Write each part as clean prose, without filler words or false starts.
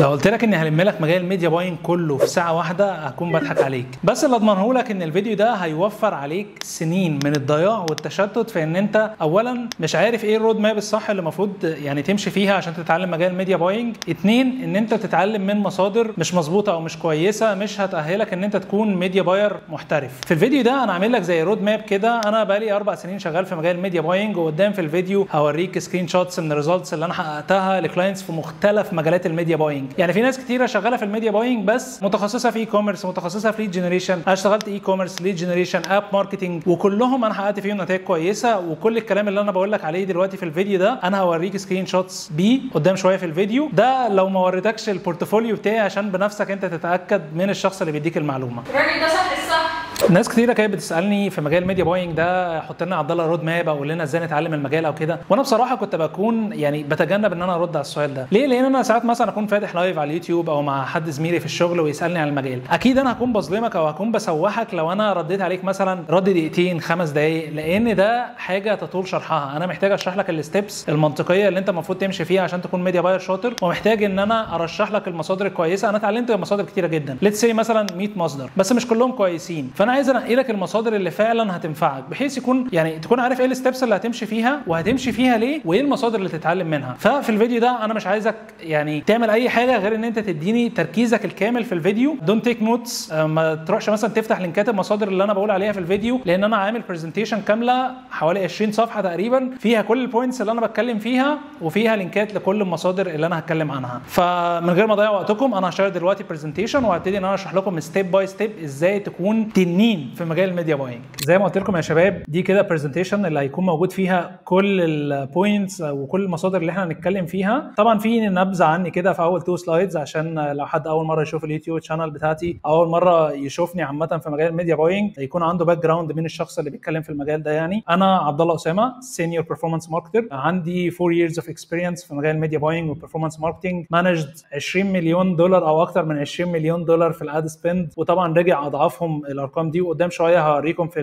لو قلت لك اني هلم لك مجال الميديا باينج كله في ساعه واحده هكون بضحك عليك، بس اللي اضمنه لك ان الفيديو ده هيوفر عليك سنين من الضياع والتشتت في ان انت اولا مش عارف ايه الرود ماب الصح اللي المفروض يعني تمشي فيها عشان تتعلم مجال الميديا باينج. اتنين، ان انت تتعلم من مصادر مش مظبوطه او مش كويسه مش هتاهلك ان انت تكون ميديا باير محترف. في الفيديو ده انا عامل لك زي رود ماب كده. انا بقالي 4 سنين شغال في مجال الميديا باينج، وقدام في الفيديو هوريك سكرين شوتس من الريزلتس اللي انا حققتها لكلاينتس في مختلف مجالات الميديا باينج. يعني في ناس كتيره شغاله في الميديا باينج بس متخصصه في اي كوميرس، متخصصه في ليد جنريشن. انا اشتغلت اي كوميرس، ليد جنريشن، اب ماركتنج، وكلهم انا حققت فيهم نتائج كويسه. وكل الكلام اللي انا بقول لك عليه دلوقتي في الفيديو ده انا هوريك سكرين شوتس بيه قدام شويه في الفيديو ده، لو ما وريتكش البورتفوليو بتاعي عشان بنفسك انت تتاكد من الشخص اللي بيديك المعلومه. الراجل ده صح الصح. ناس كتيره كانت بتسالني في مجال الميديا باينج ده حط لنا عبد الله رود ماب او قول لنا ازاي نتعلم المجال او كده، وانا بصراحه كنت بكون يعني بتجنب ان انا ارد على السؤال ده. ليه؟ لان انا ساعات مثلا اكون فاتح لايف على اليوتيوب او مع حد زميلي في الشغل ويسالني عن المجال، اكيد انا هكون بظلمك او هكون بسوحك لو انا رديت عليك مثلا رد دقيقتين 5 دقائق، لان ده حاجه تطول شرحها. انا محتاج اشرح لك الستبس المنطقيه اللي انت المفروض تمشي فيها عشان تكون ميديا باير شاطر، ومحتاج ان انا ارشح لك المصادر الكويسه. انا اتعلمت مصادر كتيره جدا، ليتس سي مثلا 100 مصدر، بس مش كلهم كويسين، فانا عايز انقي لك المصادر اللي فعلا هتنفعك، بحيث يكون يعني تكون عارف ايه الستبس اللي هتمشي فيها وهتمشي فيها ليه، وايه المصادر اللي تتعلم منها. ففي الفيديو ده انا مش عايزك يعني تعمل اي حاجه غير ان انت تديني تركيزك الكامل في الفيديو. دونت تيك نوتس، ما تروحش مثلا تفتح لينكات المصادر اللي انا بقول عليها في الفيديو، لان انا عامل برزنتيشن كامله حوالي 20 صفحه تقريبا فيها كل البوينتس اللي انا بتكلم فيها، وفيها لينكات لكل المصادر اللي انا هتكلم عنها. فمن غير ما اضيع وقتكم انا هشتغل دلوقتي برزنتيشن وهبتدي ان انا اشرح لكم ستيب باي ستيب ازاي تكون تنين في مجال الميديا باينج. زي ما قلت لكم يا شباب، دي كده برزنتيشن اللي هيكون موجود فيها كل البوينتس وكل المصادر اللي احنا هنتكلم فيها. طبعا في نبذه عني كده في اول 2 سلايدز عشان لو حد اول مره يشوف اليوتيوب شانل بتاعتي، اول مره يشوفني عامه في مجال الميديا باينج، يكون عنده باك جراوند من الشخص اللي بيتكلم في المجال ده. يعني انا عبد الله اسامه، سينيور بيرفورمانس ماركتر، عندي 4 years of experience في مجال الميديا باينج والبيرفورمانس ماركتنج، مانجد 20 مليون دولار او اكتر من 20 مليون دولار في الاد سبند، وطبعا رجع اضعافهم الارقام دي، وقدام شويه هوريكم في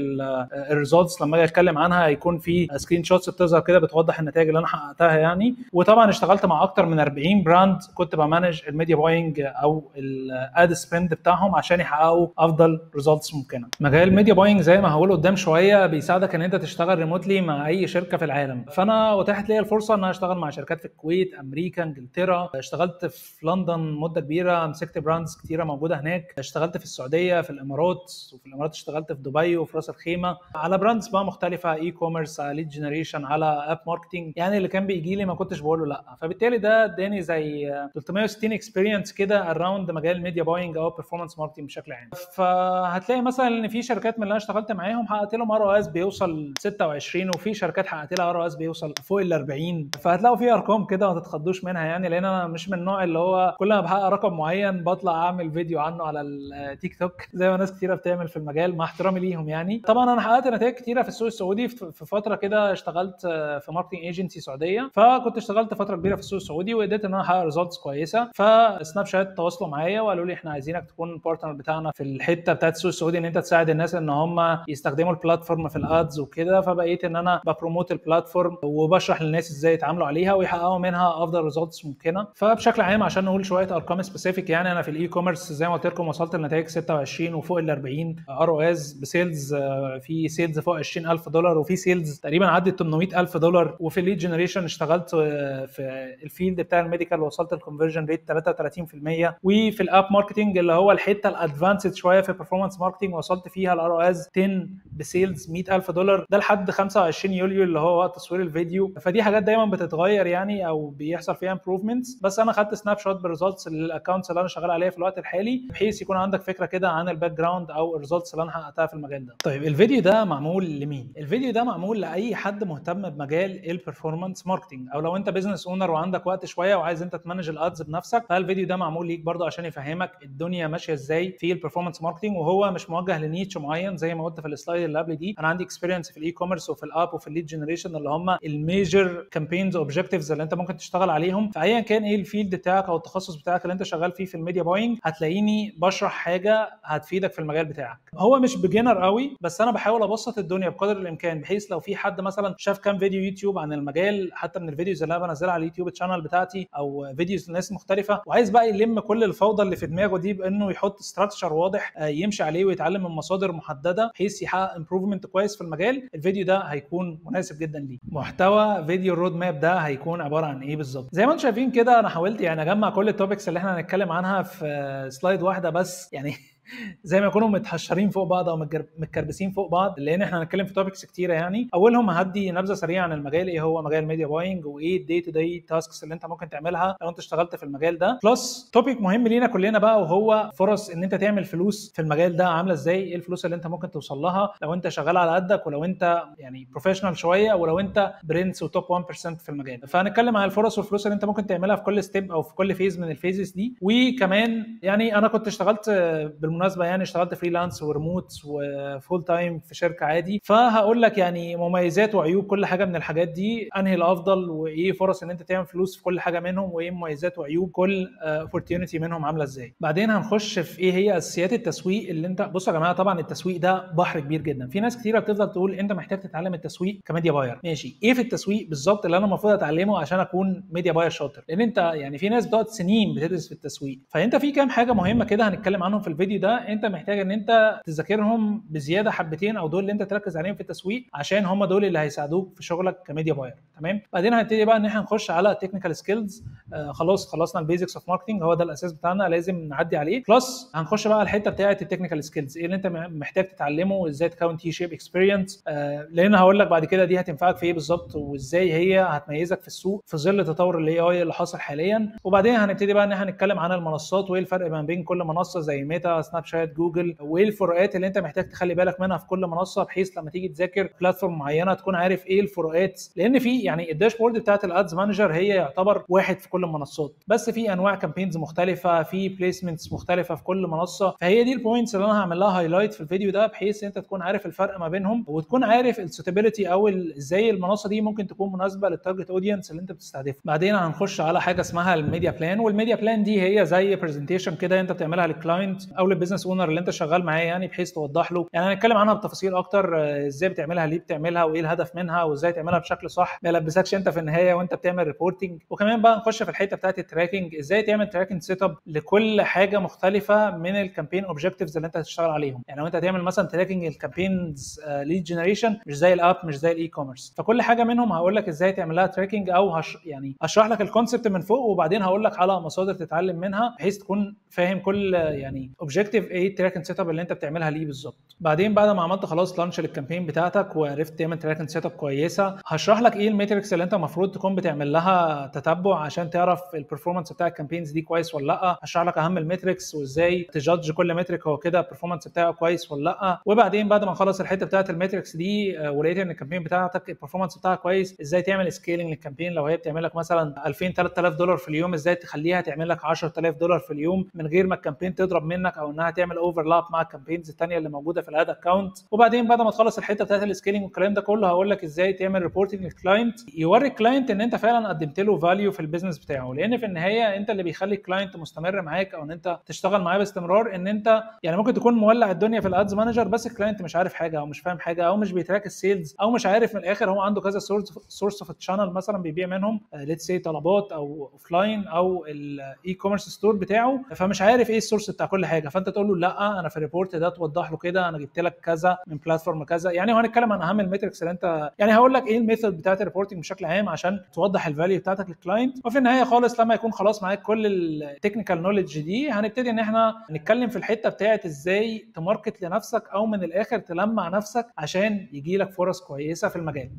الريزلتس لما اجي اتكلم عنها هيكون في سكرين شوتس بتظهر كده بتوضح النتائج اللي انا حققتها يعني. وطبعا اشتغلت مع اكتر من 40 براند كنت بمانج الميديا باينج او الاد سبند بتاعهم عشان يحققوا افضل ريزلتس ممكنه. مجال الميديا باينج زي ما هقول قدام شويه بيساعدك ان انت تشتغل ريموتلي مع اي شركه في العالم. فانا اتاحت لي الفرصه ان انا اشتغل مع شركات في الكويت، امريكا، انجلترا، اشتغلت في لندن مده كبيره، مسكت براندز كتيره موجوده هناك، اشتغلت في السعوديه، في الامارات، وفي الامارات اشتغلت في دبي وفي راس الخيمه على براندز بقى مختلفه، اي كوميرس، على ليد جنريشن، على اب ماركتنج. يعني اللي كان بيجي لي ما كنتش بقول له لا، فبالتالي ده اداني زي 360 اكسبيرينس كده اراوند مجال الميديا باينج او بيرفورمانس ماركتنج بشكل عام. فهتلاقي مثلا ان في شركات من اللي انا اشتغلت معاهم حققت لهم ار او اس بيوصل 26، وفي شركات حققت لها ار او اس بيوصل فوق ال 40. فهتلاقوا في ارقام كده ما تتخضوش منها يعني، لان انا مش من النوع اللي هو كل ما بحقق رقم معين بطلع اعمل فيديو عنه على التيك توك زي ما ناس كتيره بتعمل في المجال، مع احترامي ليهم يعني. طبعا انا حققت نتائج كتيره في السوق السعودي. في فتره كده اشتغلت في ماركتنج ايجنسي سعوديه، فكنت اشتغلت فتره كبيره في السوق السعودي وقدرت ان انا احقق ريزلتس كويسه. فسناب شات تواصلوا معايا وقالوا لي احنا عايزينك تكون بارتنر بتاعنا في الحته بتاعت السوق السعودي، ان انت تساعد الناس ان هم يستخدموا البلاتفورم في الادز وكده. فبقيت ان انا ببروموت البلاتفورم وبشرح للناس ازاي يتعاملوا عليها ويحققوا منها افضل ريزلتس ممكنه. فبشكل عام عشان نقول شويه ارقام سبيسيفيك، يعني انا في الاي كوميرس زي ما قلت لكم وصلت لنتائج 26 وفوق ال 40 ار او اس بسيلز، في سيلز فوق $20,000 وفي سيلز تقريبا عدت $800,000. وفي الليد جنريشن اشتغلت في الفيلد بتاع الميديكال وصلت الكونفرجن ريت 33%. وفي الاب ماركتنج اللي هو الحته الادفانسد شويه في performance ماركتنج وصلت فيها الار او اس 10 بسيلز $100,000 ده لحد 25 يوليو اللي هو وقت تصوير الفيديو. فدي حاجات دايما بتتغير يعني او بيحصل فيها امبروفمنتس، بس انا خدت سناب شوت بالريزلتس للاكونتس اللي انا شغال عليها في الوقت الحالي، بحيث يكون عندك فكره كده عن الباك جراوند او الريزلتس اللي انا حققتها في المجال ده. طيب الفيديو ده معمول لمين؟ الفيديو ده معمول لاي حد مهتم بمجال البرفورمانس ماركتنج، او لو انت بزنس اونر وعندك وقت شويه وعايز انت تمانج الادز بنفسك، فالفيديو ده معمول ليك برضه عشان يفهمك الدنيا ماشيه ازاي في البرفورمانس ماركتنج. وهو مش موجه لنيتش معين زي ما قلت في السلايد اللي قبل دي. انا عندي اكسبيرينس في الاي كوميرس وفي الاب وفي الليد جنريشن اللي هم الميجر كامبينز اوبجكتيفز اللي انت ممكن تشتغل عليهم. فايا كان ايه الفيلد بتاعك او التخصص بتاعك اللي انت شغال فيه في الميديا باينج، هتلاقيني بشرح حاجه هتفيدك في المجال بتاعك. هو مش بيجنر قوي، بس انا بحاول ابسط الدنيا بقدر الامكان، بحيث لو في حد مثلا شاف كام فيديو يوتيوب عن المجال، حتى من الفيديوز اللي انا بنزلها على اليوتيوب الشانل بتاعتي او فيديوز لناس مختلفه، وعايز بقى يلم كل الفوضى اللي في دماغه دي بانه يحط ستراكشر واضح يمشي عليه ويتعلم من مصادر محدده بحيث يحقق امبروفمنت كويس في المجال، الفيديو ده هيكون مناسب جدا ليه. محتوى فيديو الرود ماب ده هيكون عباره عن ايه بالظبط؟ زي ما انتم شايفين كده، انا حاولت يعني اجمع كل التوبكس اللي احنا هنتكلم عنها في سلايد واحده بس، يعني زي ما يكونوا متحشرين فوق بعض او متكربسين فوق بعض، لان احنا هنتكلم في توبكس كتيره. يعني اولهم هدي نبذه سريعه عن المجال، ايه هو مجال ميديا باينج، وايه الدي تو داي تاسكس اللي انت ممكن تعملها لو انت اشتغلت في المجال ده، بلس توبيك مهم لينا كلنا بقى، وهو فرص ان انت تعمل فلوس في المجال ده عامله ازاي، ايه الفلوس اللي انت ممكن توصل لها لو انت شغال على قدك، ولو انت يعني بروفيشنال شويه، ولو انت برنس وتوب 1% في المجال. فهنتكلم عن الفرص والفلوس اللي انت ممكن تعملها في كل ستيب او في كل فيز من الفيزز دي. وكمان يعني انا كنت اشتغلت بالمناسبه، يعني اشتغلت فريلانس وريموت وفول تايم في شركه عادي، فهقول لك يعني مميزات وعيوب كل حاجه من الحاجات دي، انهي الافضل، وايه فرص ان انت تعمل فلوس في كل حاجه منهم، وايه مميزات وعيوب كل اوبورتيونيتي منهم عامله ازاي. بعدين هنخش في ايه هي اساسيات التسويق اللي انت، بصوا يا جماعه طبعا التسويق ده بحر كبير جدا، في ناس كتيره بتفضل تقول انت محتاج تتعلم التسويق كميديا باير. ماشي، ايه في التسويق بالظبط اللي انا المفروض اتعلمه عشان اكون ميديا باير شاطر؟ لان انت يعني في ناس بتقعد سنين بتدرس في التسويق، فانت في كام حاجه مهمه كده هنتكلم عنهم في الفيديو ده، انت محتاج ان انت تذاكرهم بزياده حبتين، او دول اللي انت تركز عليهم في التسويق عشان هم دول اللي هيساعدوك في شغلك كميديا باير. تمام، بعدين هنبتدي بقى ان احنا نخش على تكنيكال سكيلز. خلاص خلصنا البيزكس اوف ماركتنج، هو ده الاساس بتاعنا لازم نعدي عليه، بلس هنخش بقى على الحته بتاعه التكنيكال سكيلز، ايه اللي انت محتاج تتعلمه، وازاي تكون تي شيب اكسبيرينس، لان هقول لك بعد كده دي هتنفعك في ايه بالظبط، وازاي هي هتميزك في السوق في ظل تطور الاي اي اللي حاصل حاليا. وبعدين هنبتدي بقى ان احنا نتكلم عن المنصات، وايه الفرق ما بين كل منصه زي ميتا، سناب شات، جوجل، وايه الفروقات اللي انت محتاج تخلي بالك منها في كل منصه، بحيث لما تيجي تذاكر بلاتفورم معينه تكون عارف ايه الفروقات، لان في يعني الداشبورد بتاعت الادز مانجر هي يعتبر واحد في كل المنصات، بس في انواع كامبينز مختلفه، في بليسمنتس مختلفه في كل منصه، فهي دي البوينتس اللي انا هعمل لها هايلايت في الفيديو ده، بحيث انت تكون عارف الفرق ما بينهم، وتكون عارف السوتابيليتي او ازاي المنصه دي ممكن تكون مناسبه للتارجت اودينس اللي انت بتستهدفه. بعدين هنخش على حاجه اسمها الميديا بلان، والميديا بلان دي هي زي برزنتيشن كده انت بتعملها للكلاينت او للبيزنس اونر اللي انت شغال معاه، يعني بحيث توضح له، يعني هنتكلم عنها بتفاصيل اكتر، ازاي بتعملها، ليه بتعملها، وايه الهدف منها، وازاي تعملها بشكل صح ما يلبسكش انت في النهايه وانت بتعمل ريبورتنج. وكمان بقى نخش في الحته بتاعت التراكنج، ازاي تعمل تراكنج سيت اب لكل حاجه مختلفه من الكامبين اوبجكتيفز اللي انت هتشتغل عليهم. يعني لو انت هتعمل مثلا تراكنج الكامبينز ليد جنريشن، مش زي الاب، مش زي الاي كوميرس، فكل حاجه منهم هقول لك ازاي تعمل لها تراكنج، او يعني اشرح لك الكونسبت من فوق، وبعدين هقول لك على مصادر تتعلم منها بحيث تكون فاهم كل يعني اوبجكتيف ايه التراكنج سيت اب اللي انت بتعملها ليه بالظبط. بعدين بعد ما عملت خلاص لانش للكامبين بتاعتك وعرفت تعمل تراكنج سيت اب كويسه، هشرح لك ايه الميتريكس اللي انت المفروض تكون بتعمل لها تتبع عشان تعرف البرفورمانس بتاع الكامبينز دي كويس ولا لا، هشرح لك اهم الميتريكس وازاي تجادج كل ميتريك هو كده البرفورمانس بتاعه كويس ولا لا. وبعدين بعد ما نخلص الحته بتاعه الميتريكس دي ولقيت ان الكامبين بتاعتك البرفورمانس بتاعها كويس، ازاي تعمل سكيلينج للكامبين، لو هي بتعمل لك مثلا 2000 3000 دولار في اليوم، ازاي تخليها تعمل لك 10000 دولار في اليوم من غير ما الكامبين تضرب منك او انها تعمل اوفرلاب مع الكامبينز الثانيه اللي موجوده في الاد اكونت. وبعدين بعد ما تخلص الحته بتاعه السكيلينج والكلام ده كله، هقول لك ازاي تعمل ريبورتنج للكلاينت، يوري الكلاينت ان انت فعلا قدمت له فاليو في البيزنس بتاعه، لان في النهايه انت اللي بيخلي الكلاينت مستمر معاك، او ان انت تشتغل معاه باستمرار. ان انت يعني ممكن تكون مولع الدنيا في الادز مانجر، بس الكلاينت مش عارف حاجه، او مش فاهم حاجه، او مش بيتراك السيلز، او مش عارف من الاخر هو عنده كذا سورس اوف تشانل مثلا بيبيع منهم، ليتس سي طلبات او اوف لاين او الاي كوميرس ستور بتاعه، فمش عارف ايه السورس بتاع كل حاجه، فانت تقول له لا انا في الريبورت ده توضح له كده انا جبت لك كذا من بلاتفورم كذا. يعني هنتكلم عن اهم الميتريكس اللي انت، يعني هقول لك ايه الميثود بتاعت الريبورتنج بشكل عام عشان توضح الفاليو بتاعتك للكلاينت. وفي النهايه خالص لما يكون خلاص معاك كل التكنيكال نوليدج دي، هنبتدي ان احنا نتكلم في الحته بتاعت ازاي تماركت لنفسك، او من الاخر تلمع نفسك عشان يجي لك فرص كويسه في المجال.